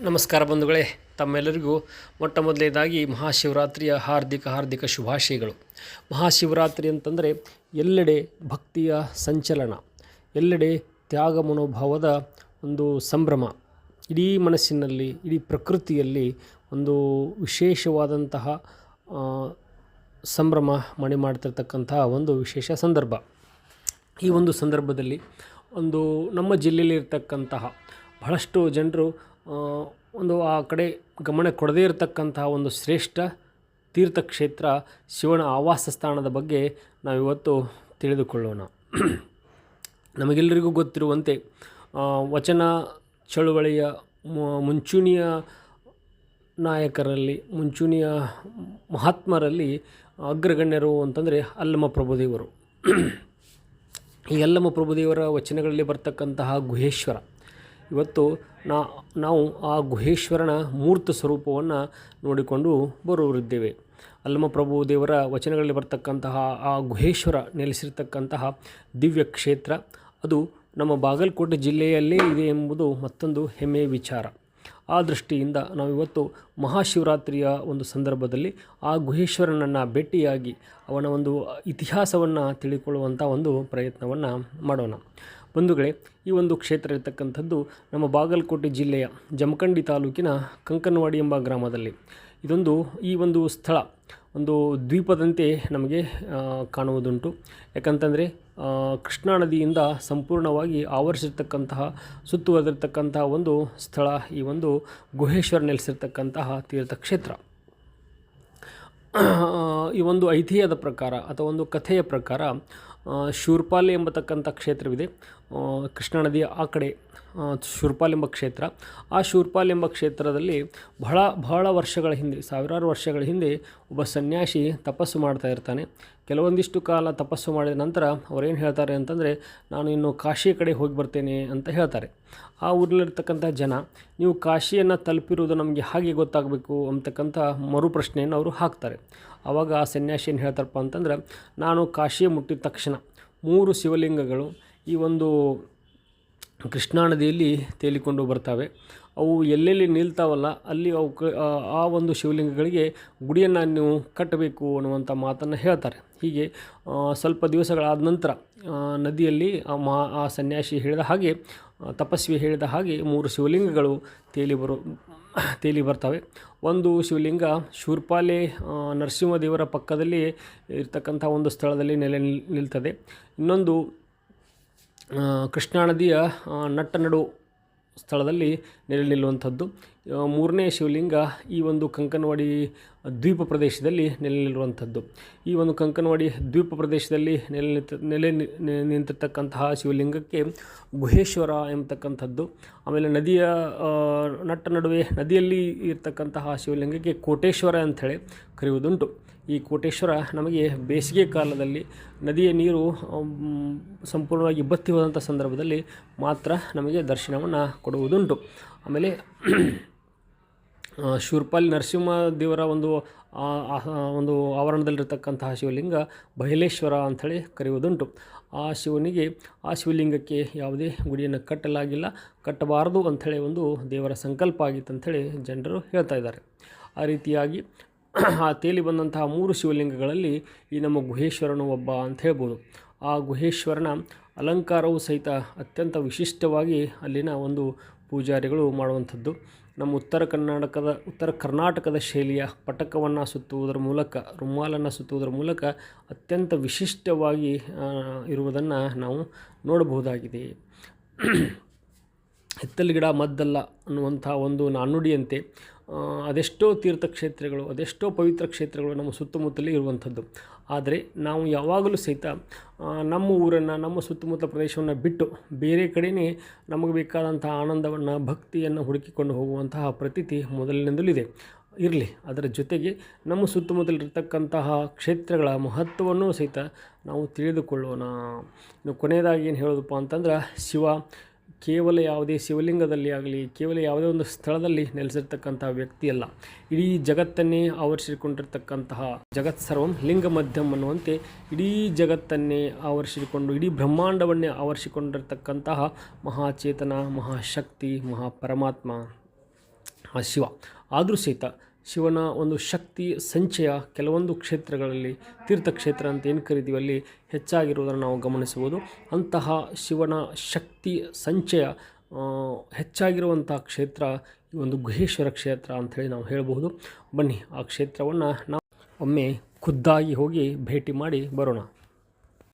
ನಮಸ್ಕಾರ ಬಂಧುಗಳೇ, ತಮ್ಮೆಲ್ಲರಿಗೂ ಮೊಟ್ಟ ಮೊದಲನೇದಾಗಿ ಮಹಾಶಿವರಾತ್ರಿಯ ಹಾರ್ದಿಕ ಶುಭಾಶಯಗಳು. ಮಹಾಶಿವರಾತ್ರಿ ಅಂತಂದರೆ ಎಲ್ಲೆಡೆ ಭಕ್ತಿಯ ಸಂಚಲನ, ಎಲ್ಲೆಡೆ ತ್ಯಾಗ ಮನೋಭಾವದ ಒಂದು ಸಂಭ್ರಮ, ಇಡೀ ಮನಸ್ಸಿನಲ್ಲಿ ಇಡೀ ಪ್ರಕೃತಿಯಲ್ಲಿ ಒಂದು ವಿಶೇಷವಾದಂತಹ ಸಂಭ್ರಮ ಮನೆ ಮಾಡ್ತಿರ್ತಕ್ಕಂತಹ ಒಂದು ವಿಶೇಷ ಸಂದರ್ಭ. ಈ ಒಂದು ಸಂದರ್ಭದಲ್ಲಿ ನಮ್ಮ ಜಿಲ್ಲೆಯಲ್ಲಿರ್ತಕ್ಕಂತಹ ಬಹಳಷ್ಟು ಜನರು ಆ ಕಡೆ ಗಮನ ಕೊಡದೇ ಇರತಕ್ಕಂತಹ ಒಂದು ಶ್ರೇಷ್ಠ ತೀರ್ಥಕ್ಷೇತ್ರ ಶಿವನ ಆವಾಸ ಸ್ಥಾನದ ಬಗ್ಗೆ ನಾವಿವತ್ತು ತಿಳಿದುಕೊಳ್ಳೋಣ. ನಮಗೆಲ್ಲರಿಗೂ ಗೊತ್ತಿರುವಂತೆ ವಚನ ಚಳುವಳಿಯ ಮುಂಚೂಣಿಯ ನಾಯಕರಲ್ಲಿ, ಮುಂಚೂಣಿಯ ಮಹಾತ್ಮರಲ್ಲಿ ಅಗ್ರಗಣ್ಯರು ಅಂತಂದರೆ ಅಲ್ಲಮ ಪ್ರಭುದೇವರು. ಈ ಅಲ್ಲಮ ಪ್ರಭುದೇವರ ವಚನಗಳಲ್ಲಿ ಬರ್ತಕ್ಕಂತಹ ಗುಹೇಶ್ವರ, ಇವತ್ತು ನಾವು ಆ ಗುಹೇಶ್ವರನ ಮೂರ್ತ ಸ್ವರೂಪವನ್ನು ನೋಡಿಕೊಂಡು ಬರುವರಿದ್ದೇವೆ. ಅಲ್ಲಮ ಪ್ರಭುದೇವರ ವಚನಗಳಲ್ಲಿ ಬರ್ತಕ್ಕಂತಹ ಆ ಗುಹೇಶ್ವರ ನೆಲೆಸಿರ್ತಕ್ಕಂತಹ ದಿವ್ಯ ಕ್ಷೇತ್ರ ಅದು ನಮ್ಮ ಬಾಗಲಕೋಟೆ ಜಿಲ್ಲೆಯಲ್ಲೇ ಇದೆ ಎಂಬುದು ಮತ್ತೊಂದು ಹೆಮ್ಮೆಯ ವಿಚಾರ. ಆ ದೃಷ್ಟಿಯಿಂದ ನಾವಿವತ್ತು ಮಹಾಶಿವರಾತ್ರಿಯ ಒಂದು ಸಂದರ್ಭದಲ್ಲಿ ಆ ಗುಹೇಶ್ವರನನ್ನು ಭೇಟಿಯಾಗಿ ಅವನ ಒಂದು ಇತಿಹಾಸವನ್ನು ತಿಳಿದುಕೊಳ್ಳುವಂಥ ಒಂದು ಪ್ರಯತ್ನವನ್ನು ಮಾಡೋಣ. ಬಂಧುಗಳೇ, ಈ ಒಂದು ಕ್ಷೇತ್ರ ಇರತಕ್ಕಂಥದ್ದು ನಮ್ಮ ಬಾಗಲಕೋಟೆ ಜಿಲ್ಲೆಯ ಜಮಖಂಡಿ ತಾಲೂಕಿನ ಕಂಕನವಾಡಿ ಎಂಬ ಗ್ರಾಮದಲ್ಲಿ. ಈ ಒಂದು ಸ್ಥಳ ಒಂದು ದ್ವೀಪದಂತೆ ನಮಗೆ ಕಾಣುವುದುಂಟು. ಯಾಕಂತಂದರೆ ಕೃಷ್ಣಾ ನದಿಯಿಂದ ಸಂಪೂರ್ಣವಾಗಿ ಆವರಿಸಿರ್ತಕ್ಕಂತಹ, ಸುತ್ತುವರೆದಿರ್ತಕ್ಕಂತಹ ಒಂದು ಸ್ಥಳ ಈ ಒಂದು ಗುಹೇಶ್ವರ ನೆಲೆಸಿರ್ತಕ್ಕಂತಹ ತೀರ್ಥಕ್ಷೇತ್ರ. ಈ ಒಂದು ಐತಿಹ್ಯದ ಪ್ರಕಾರ ಅಥವಾ ಒಂದು ಕಥೆಯ ಪ್ರಕಾರ ಶೂರ್ಪಾಲೆ ಎಂಬತಕ್ಕಂಥ ಕ್ಷೇತ್ರವಿದೆ. ಕೃಷ್ಣಾ ನದಿಯ ಆ ಕಡೆ ಶೂರ್ಪಾಲ್ ಎಂಬ ಕ್ಷೇತ್ರ. ಆ ಶೂರ್ಪಾಲ್ ಎಂಬ ಕ್ಷೇತ್ರದಲ್ಲಿ ಬಹಳ ವರ್ಷಗಳ ಹಿಂದೆ, ಸಾವಿರಾರು ವರ್ಷಗಳ ಹಿಂದೆ ಒಬ್ಬ ಸನ್ಯಾಸಿ ತಪಸ್ಸು ಮಾಡ್ತಾ ಇರ್ತಾನೆ. ಕೆಲವೊಂದಿಷ್ಟು ಕಾಲ ತಪಸ್ಸು ಮಾಡಿದ ನಂತರ ಅವರೇನು ಹೇಳ್ತಾರೆ ಅಂತಂದರೆ, ನಾನು ಇನ್ನು ಕಾಶಿ ಕಡೆ ಹೋಗಿ ಬರ್ತೇನೆ ಅಂತ ಹೇಳ್ತಾರೆ. ಆ ಊರಲ್ಲಿರ್ತಕ್ಕಂಥ ಜನ, ನೀವು ಕಾಶಿಯನ್ನು ತಲುಪಿರುವುದು ನಮಗೆ ಹಾಗೆ ಗೊತ್ತಾಗಬೇಕು ಅಂತಕ್ಕಂಥ ಮರುಪ್ರಶ್ನೆಯನ್ನು ಅವರು ಹಾಕ್ತಾರೆ. ಆವಾಗ ಆ ಸನ್ಯಾಸಿ ಏನು ಹೇಳ್ತಾರಪ್ಪ ಅಂತಂದ್ರೆ, ನಾನು ಕಾಶಿ ಮುಟ್ಟಿದ ತಕ್ಷಣ 3 ಶಿವಲಿಂಗಗಳು ಈ ಒಂದು ಕೃಷ್ಣಾ ನದಿಯಲ್ಲಿ ತೇಲಿಕೊಂಡು ಬರ್ತವೆ. ಅವು ಎಲ್ಲೆಲ್ಲಿ ನಿಲ್ತಾವಲ್ಲ ಅಲ್ಲಿ ಆ ಒಂದು ಶಿವಲಿಂಗಗಳಿಗೆ ಗುಡಿಯನ್ನು ನೀವು ಕಟ್ಟಬೇಕು ಅನ್ನುವಂಥ ಮಾತನ್ನು ಹೇಳ್ತಾರೆ. ಹೀಗೆ ಸ್ವಲ್ಪ ದಿವಸಗಳಾದ ನಂತರ ನದಿಯಲ್ಲಿ ಆ ಸನ್ಯಾಸಿ ಹೇಳಿದ ಹಾಗೆ, ತಪಸ್ವಿ ಹೇಳಿದ ಹಾಗೆ 3 ಶಿವಲಿಂಗಗಳು ತೇಲಿ ಬರ್ತವೆ. ಒಂದು ಶಿವಲಿಂಗ ಶೂರ್ಪಾಲೆ ನರಸಿಂಹದೇವರ ಪಕ್ಕದಲ್ಲಿ ಇರ್ತಕ್ಕಂಥ ಒಂದು ಸ್ಥಳದಲ್ಲಿ ನಿಲ್ತದೆ. ಇನ್ನೊಂದು ಕೃಷ್ಣಾ ನದಿಯ ನಡು ಸ್ಥಳದಲ್ಲಿ ನಿಲ್ಲುವಂಥದ್ದು. 3ನೇ ಶಿವಲಿಂಗ ಈ ಒಂದು ಕಂಕನವಾಡಿ ದ್ವೀಪ ಪ್ರದೇಶದಲ್ಲಿ ನಿಲ್ಲುವಂಥದ್ದು. ಈ ಒಂದು ಕಂಕನವಾಡಿ ದ್ವೀಪ ಪ್ರದೇಶದಲ್ಲಿ ನಿಂತಿರ್ತಕ್ಕಂತಹ ಶಿವಲಿಂಗಕ್ಕೆ ಗುಹೇಶ್ವರ ಎಂಬತಕ್ಕಂಥದ್ದು. ಆಮೇಲೆ ನದಿಯ ನಡುವೆ ನದಿಯಲ್ಲಿ ಇರ್ತಕ್ಕಂತಹ ಶಿವಲಿಂಗಕ್ಕೆ ಕೋಟೇಶ್ವರ ಅಂಥೇಳಿ ಕರೆಯುವುದುಂಟು. ಈ ಕೋಟೇಶ್ವರ ನಮಗೆ ಬೇಸಿಗೆ ಕಾಲದಲ್ಲಿ ನದಿಯ ನೀರು ಸಂಪೂರ್ಣವಾಗಿ ಬತ್ತಿ ಹೋದಂಥ ಸಂದರ್ಭದಲ್ಲಿ ಮಾತ್ರ ನಮಗೆ ದರ್ಶನವನ್ನು ಕೊಡುವುದುಂಟು. ಆಮೇಲೆ ಶೂರ್ಪಾಲ್ ನರಸಿಂಹದೇವರ ಒಂದು ಆವರಣದಲ್ಲಿರ್ತಕ್ಕಂತಹ ಶಿವಲಿಂಗ ಬಯಲೇಶ್ವರ ಅಂಥೇಳಿ ಕರೆಯುವುದುಂಟು. ಆ ಶಿವಲಿಂಗಕ್ಕೆ ಯಾವುದೇ ಗುಡಿಯನ್ನು ಕಟ್ಟಬಾರದು ಅಂಥೇಳಿ ಒಂದು ದೇವರ ಸಂಕಲ್ಪ ಆಗಿತ್ತು ಅಂಥೇಳಿ ಜನರು ಹೇಳ್ತಾ ಇದ್ದಾರೆ. ಆ ರೀತಿಯಾಗಿ ಆ ತೇಲಿ ಬಂದಂತಹ 3 ಶಿವಲಿಂಗಗಳಲ್ಲಿ ಈ ನಮ್ಮ ಗುಹೇಶ್ವರನು ಒಬ್ಬ ಅಂತ ಹೇಳ್ಬೋದು. ಆ ಗುಹೇಶ್ವರನ ಅಲಂಕಾರವು ಸಹಿತ ಅತ್ಯಂತ ವಿಶಿಷ್ಟವಾಗಿ ಅಲ್ಲಿನ ಒಂದು ಪೂಜಾರಿಗಳು ಮಾಡುವಂಥದ್ದು. ನಮ್ಮ ಉತ್ತರ ಕರ್ನಾಟಕದ ಶೈಲಿಯ ಪಟಕವನ್ನು ಸುತ್ತುವುದರ ಮೂಲಕ, ರುಮಾಲನ್ನು ಸುತ್ತುವುದರ ಮೂಲಕ ಅತ್ಯಂತ ವಿಶಿಷ್ಟವಾಗಿ ಇರುವುದನ್ನು ನಾವು ನೋಡಬಹುದಾಗಿದೆ. ಹಿತ್ತಲ ಗಿಡ ಮದ್ದಲ್ಲ ಅನ್ನುವಂಥ ಒಂದು ನಾಣ್ಣುಡಿಯಂತೆ ಅದೆಷ್ಟೋ ತೀರ್ಥಕ್ಷೇತ್ರಗಳು, ಅದೆಷ್ಟೋ ಪವಿತ್ರ ಕ್ಷೇತ್ರಗಳು ನಮ್ಮ ಸುತ್ತಮುತ್ತಲೇ ಇರುವಂಥದ್ದು. ಆದರೆ ನಾವು ಯಾವಾಗಲೂ ಸಹಿತ ನಮ್ಮ ಊರನ್ನು, ನಮ್ಮ ಸುತ್ತಮುತ್ತಲ ಪ್ರದೇಶವನ್ನು ಬಿಟ್ಟು ಬೇರೆ ಕಡೆಯೇ ನಮಗೆ ಬೇಕಾದಂಥ ಆನಂದವನ್ನು, ಭಕ್ತಿಯನ್ನು ಹುಡುಕಿಕೊಂಡು ಹೋಗುವಂತಹ ಪ್ರತೀತಿ ಮೊದಲಿನಿಂದಲೂ ಇದೆ. ಇರಲಿ, ಅದರ ಜೊತೆಗೆ ನಮ್ಮ ಸುತ್ತಮುತ್ತಲಿರ್ತಕ್ಕಂತಹ ಕ್ಷೇತ್ರಗಳ ಮಹತ್ವವನ್ನು ಸಹಿತ ನಾವು ತಿಳಿದುಕೊಳ್ಳೋಣ. ಇನ್ನು ಕೊನೆಯದಾಗಿ ಏನು ಹೇಳೋದಪ್ಪ ಅಂತಂದ್ರೆ, ಶಿವ ಕೇವಲ ಯಾವುದೇ ಶಿವಲಿಂಗದಲ್ಲಿ ಆಗಲಿ, ಕೇವಲ ಯಾವುದೇ ಒಂದು ಸ್ಥಳದಲ್ಲಿ ನೆಲೆಸಿರ್ತಕ್ಕಂಥ ವ್ಯಕ್ತಿಯಲ್ಲ. ಇಡೀ ಜಗತ್ತನ್ನೇ ಆವರಿಸಿಕೊಂಡಿರ್ತಕ್ಕಂತಹ ಜಗತ್ ಸರ್ವಂ ಲಿಂಗ ಮಧ್ಯಂ ಅನ್ನುವಂತೆ ಇಡೀ ಜಗತ್ತನ್ನೇ ಆವರಿಸಿಕೊಂಡು, ಇಡೀ ಬ್ರಹ್ಮಾಂಡವನ್ನೇ ಆವರಿಸಿಕೊಂಡಿರ್ತಕ್ಕಂತಹ ಮಹಾಚೇತನ, ಮಹಾಶಕ್ತಿ, ಮಹಾಪರಮಾತ್ಮ ಆ ಶಿವ. ಆದರೂ ಸಹಿತ ಶಿವನ ಒಂದು ಶಕ್ತಿ ಸಂಚಯ ಕೆಲವೊಂದು ಕ್ಷೇತ್ರಗಳಲ್ಲಿ ತೀರ್ಥಕ್ಷೇತ್ರ ಅಂತ ಏನು ಕರಿತೀವಿ ಅಲ್ಲಿ ಹೆಚ್ಚಾಗಿರುವುದನ್ನು ನಾವು ಗಮನಿಸಬಹುದು. ಅಂತಹ ಶಿವನ ಶಕ್ತಿ ಸಂಚಯ ಹೆಚ್ಚಾಗಿರುವಂಥ ಕ್ಷೇತ್ರ ಈ ಒಂದು ಗುಹೇಶ್ವರ ಕ್ಷೇತ್ರ ಅಂಥೇಳಿ ನಾವು ಹೇಳಬಹುದು. ಬನ್ನಿ ಆ ಕ್ಷೇತ್ರವನ್ನು ನಾವು ಒಮ್ಮೆ ಖುದ್ದಾಗಿ ಹೋಗಿ ಭೇಟಿ ಮಾಡಿ ಬರೋಣ.